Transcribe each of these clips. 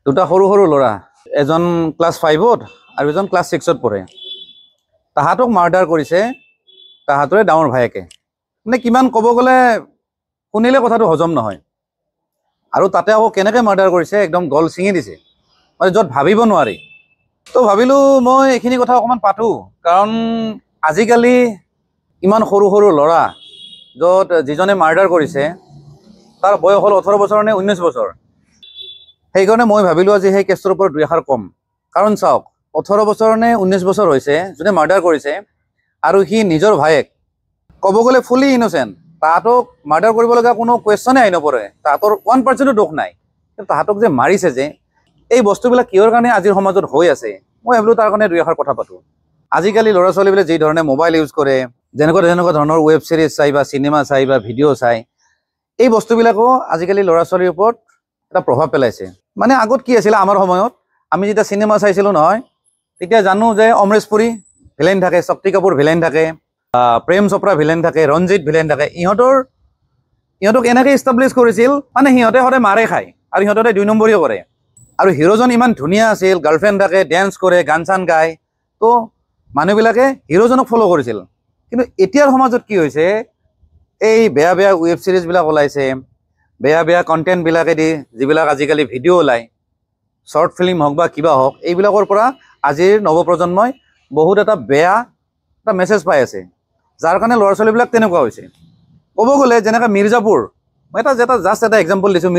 দুটা সৰু সৰু ল'ৰা, এজন ক্লাছ 5ত আৰু এজন ক্লাছ 6ত পঢ়ে। তাহাঁতক মাৰ্ডাৰ কৰিছে তাহাঁতৰে ডাঙৰ ভায়েকে। মানে কিমান ক'ব গ'লে শুনিলে কথাটো হজম নহয়। আৰু তাতে আকৌ কেনেকৈ মাৰ্ডাৰ কৰিছে, একদম গল ছিঙি দিছে, মানে য'ত ভাবিব নোৱাৰি। তো ভাবিলোঁ মই এইখিনি কথা অকণমান পাতোঁ, কাৰণ আজিকালি ইমান সৰু সৰু ল'ৰা, য'ত যিজনে মাৰ্ডাৰ কৰিছে তাৰ বয়স হ'ল 18 বছৰ নে 19 বছৰ। সেইকাৰণে মই ভাবিলোঁ আজি সেই কেছটোৰ ওপৰত দুই এষাৰ ক'ম। কাৰণ চাওক, 18 বছৰ নে 19 বছৰ হৈছে যোনে মাৰ্ডাৰ কৰিছে, আৰু সি নিজৰ ভায়েক, ক'ব গ'লে ফুলি ইন'চেণ্ট। তাহাঁতক মাৰ্ডাৰ কৰিব লগা কোনো কুৱেশ্যনে আহি নপৰে, তাহাঁতৰ 1% দোষ নাই। কিন্তু তাহাঁতক যে মাৰিছে, যে এই বস্তুবিলাক কিহৰ কাৰণে আজিৰ সমাজত হৈ আছে, মই ভাবিলোঁ তাৰ কাৰণে দুই এষাৰ কথা পাতোঁ। আজিকালি ল'ৰা ছোৱালীবিলাকে যি ধৰণে মোবাইল ইউজ কৰে, যেনেকুৱা ধৰণৰ ৱেব ছিৰিজ চাই বা চিনেমা চাই বা ভিডিঅ' চাই, এই বস্তুবিলাকো আজিকালি ল'ৰা ছোৱালীৰ ওপৰত এটা প্ৰভাৱ পেলাইছে। মানে আগত কি আছিলে, আমাৰ সময়ত আমি যেতিয়া চিনেমা চাইছিলোঁ নহয়, তেতিয়া জানো যে অমৰেশ পুৰী ভিলেন থাকে, শক্তি কাপুৰ ভিলেন থাকে, প্ৰেম চোপ্ৰা ভিলেন থাকে, ৰঞ্জিত ভিলেন থাকে। ইহঁতক এনেকৈ ইষ্টাব্লিছ কৰিছিল, মানে সিহঁতে সদায় মাৰে খায় আৰু সিহঁতে 2 নম্বৰীও কৰে। আৰু হিৰোজন ইমান ধুনীয়া আছিল, গাৰ্লফ্ৰেণ্ড থাকে, ডেন্স কৰে, গান চান গায়, তো মানুহবিলাকে হিৰোজনক ফ'ল' কৰিছিল। কিন্তু এতিয়াৰ সমাজত কি হৈছে, এই বেয়া বেয়া ৱেব ছিৰিজবিলাক ওলাইছে, বেয়া বেয়া কণ্টেণ্টবিলাকেদি যিবিলাক আজিকালি ভিডিঅ' ওলায়, শ্বৰ্ট ফিল্ম হওক বা কিবা হওক, এইবিলাকৰ পৰা আজিৰ নৱপ্ৰজন্মই বহুত এটা বেয়া এটা মেছেজ পাই আছে, যাৰ কাৰণে ল'ৰা ছোৱালীবিলাক তেনেকুৱা হৈছে। ক'ব গ'লে যেনেকৈ মিৰ্জাপুৰ, মই জাষ্ট এটা এক্সাম্পল দিছোঁ।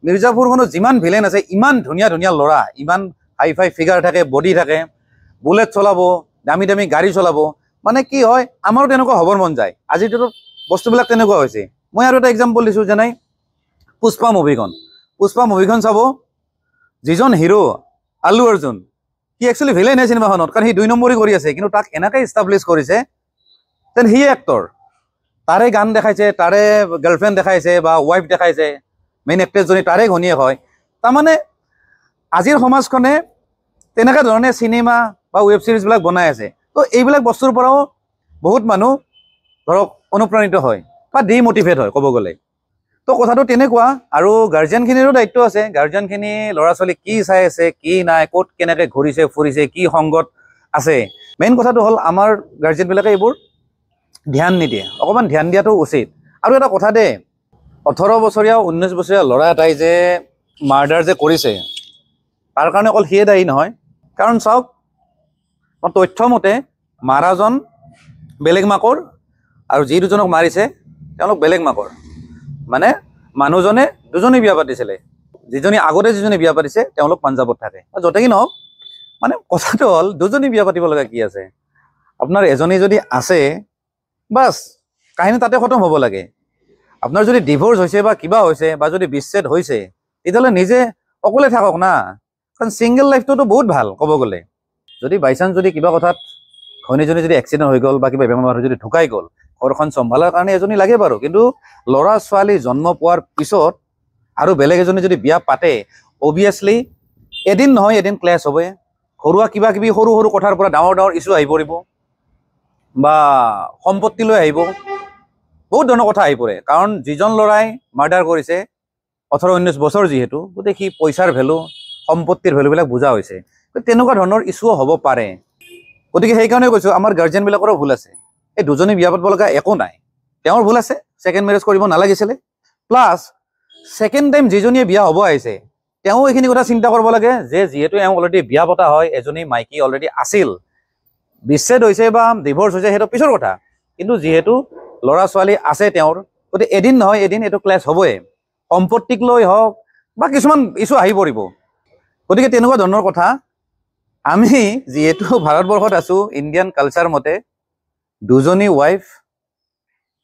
মিৰ্জাপুৰখনত যিমান ভিলেন আছে, ইমান ধুনীয়া ধুনীয়া ল'ৰা, ইমান হাই ফাই ফিগাৰ থাকে, বডি থাকে, বুলেট চলাব, দামী দামী গাড়ী চলাব। মানে কি হয়, আমাৰো তেনেকুৱা হ'বৰ মন যায়। আজিৰ দিনত বস্তুবিলাক তেনেকুৱা হৈছে। মই আৰু এটা এক্সাম্পল দিছোঁ, যেনে পুষ্পা মুভিখন চাব, যিজন হিৰো আল্লু অৰ্জুন, সি একচুৱেলি ভিলেন হে চিনেমাখনত, কাৰণ সি 2 নম্বৰী কৰি আছে, কিন্তু তাক এনেকৈ ইষ্টাব্লিছ কৰিছে যেন সি এক্টৰ। তাৰে গান দেখাইছে, তাৰে গাৰ্লফ্ৰেণ্ড দেখাইছে বা ৱাইফ দেখাইছে, মেইন এক্ট্ৰেছজনী তাৰে ঘনীয়েক হয়। তাৰমানে আজিৰ সমাজখনে তেনেকুৱা ধৰণে চিনেমা বা ৱেব ছিৰিজবিলাক বনাই আছে। তো এইবিলাক বস্তুৰ পৰাও বহুত মানুহ ধৰক অনুপ্ৰাণিত হয় বা ডিম'টিভেট হয় ক'ব গ'লে। তো কথাটো তেনেকুৱা। আৰু গাৰ্জেনখিনিৰো দায়িত্ব আছে। গাৰ্জেনখিনি ল'ৰা ছোৱালী কি চাই আছে, কি নাই, ক'ত কেনেকৈ ঘূৰিছে ফুৰিছে, কি সংগত আছে, মেইন কথাটো হ'ল আমাৰ গাৰ্জেনবিলাকে এইবোৰ ধ্যান নিদিয়ে। অকণমান ধ্যান দিয়াটো উচিত। আৰু এটা কথা দেই, 18 বছৰীয়া 19 বছৰীয়া ল'ৰা এটাই যে মাৰ্ডাৰ যে কৰিছে, তাৰ কাৰণে অকল সিয়ে দায়ী নহয়। কাৰণ চাওক, তথ্য মতে মাৰাজন বেলেগ মাকৰ আৰু যি দুজনক মাৰিছে তেওঁলোক বেলেগ মাকৰ। মানে মানুহজনে 2জনী বিয়া পাতিছিলে, যিজনী বিয়া পাতিছে তেওঁলোক পাঞ্জাৱত থাকে। য'তে কি নহওক, মানে কথাটো হ'ল 2জনী বিয়া পাতিব লগা কি আছে, আপোনাৰ এজনী যদি আছে বাছ কাহিনী তাতে খতম হ'ব লাগে। আপোনাৰ যদি ডিভোৰ্চ হৈছে বা কিবা হৈছে বা যদি বিচ্ছেদ হৈছে, তেতিয়াহ'লে নিজে অকলে থাকক না। কাৰণ ছিংগল লাইফটোতো বহুত ভাল ক'ব গ'লে। যদি বাইচান্স যদি কিবা কথাত ঘৈণীজনী যদি এক্সিডেণ্ট হৈ গ'ল বা কিবা বেমাৰ যদি ঢুকাই গ'ল, ঘৰখন চম্ভালাৰ কাৰণে এজনী লাগে বাৰু। কিন্তু ল'ৰা ছোৱালী জন্ম পোৱাৰ পিছত আৰু বেলেগ এজনী যদি বিয়া পাতে, অভিয়াছলি এদিন নহয় এদিন ক্লেছ হ'বই। ঘৰুৱা কিবা কিবি সৰু সৰু কথাৰ পৰা ডাঙৰ ডাঙৰ ইছ্যু আহি পৰিব, বা সম্পত্তি লৈ আহিব, বহুত ধৰণৰ কথা আহি পৰে। কাৰণ যিজন ল'ৰাই মাৰ্ডাৰ কৰিছে 18-19 বছৰ যিহেতু, গতিকে সি পইচাৰ ভেলু, সম্পত্তিৰ ভেলুবিলাক বুজা হৈছে। তেনেকুৱা ধৰণৰ ইছ্যু হ'ব পাৰে। গতিকে সেইকাৰণে কৈছোঁ, আমাৰ গাৰ্জেনবিলাকৰো ভুল আছে। এই 2জনী বিয়া পাতিব লগা একো নাই, তেওঁৰ ভুল আছে। ছেকেণ্ড মেৰেজ কৰিব নালাগিছিলে। প্লাছ ছেকেণ্ড টাইম যিজনীয়ে বিয়া হ'ব আহিছে, তেওঁ এইখিনি কথা চিন্তা কৰিব লাগে যে যিহেতু এওঁ অলৰেডি বিয়া পতা হয়, এজনী মাইকী অলৰেডি আছিল, বিচ্ছেদ হৈছে বা ডিভোৰ্চ হৈছে সেইটো পিছৰ কথা। কিন্তু যিহেতু ল'ৰা ছোৱালী আছে তেওঁৰ, গতিকে এদিন নহয় এদিন এইটো ক্লেছ হ'বই। সম্পত্তিক লৈ হওক বা কিছুমান ইছ্যু আহি পৰিব। গতিকে তেনেকুৱা ধৰণৰ কথা। আমি যিহেতু ভাৰতবৰ্ষত আছোঁ, ইণ্ডিয়ান কালচাৰ মতে 2জনী ৱাইফ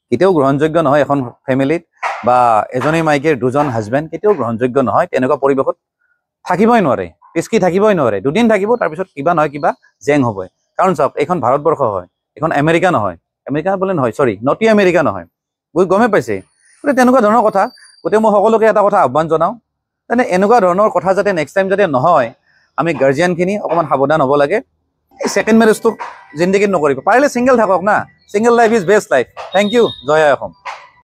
কেতিয়াও গ্ৰহণযোগ্য নহয় এখন ফেমিলিত, বা এজনী মাইকীৰ 2জন হাজবেণ্ড কেতিয়াও গ্ৰহণযোগ্য নহয়। তেনেকুৱা পৰিৱেশত থাকিবই নোৱাৰে, পিচকি থাকিবই নোৱাৰে। 2 দিন থাকিব, তাৰপিছত কিবা নহয় কিবা জেং হ'বই। কাৰণ চাওক, এইখন ভাৰতবৰ্ষ হয়, এইখন আমেৰিকা নহয়। আমেৰিকা বোলে নহয়, চৰি, নটি আমেৰিকা নহয়, গমেই পাইছে। গতিকে তেনেকুৱা ধৰণৰ কথা। গতিকে মই সকলোকে এটা কথা আহ্বান জনাওঁ, তেনে এনেকুৱা ধৰণৰ কথা যাতে নেক্সট টাইম যাতে নহয়, আমি গাৰ্জিয়ানখিনি অকণমান সাৱধান হ'ব লাগে। এই ছেকেণ্ড মেৰেজটো জিন্দগীত নকৰিব, পাৰিলে ছিংগল থাকক না। Single life is best life. Thank you. জয় আই অসম।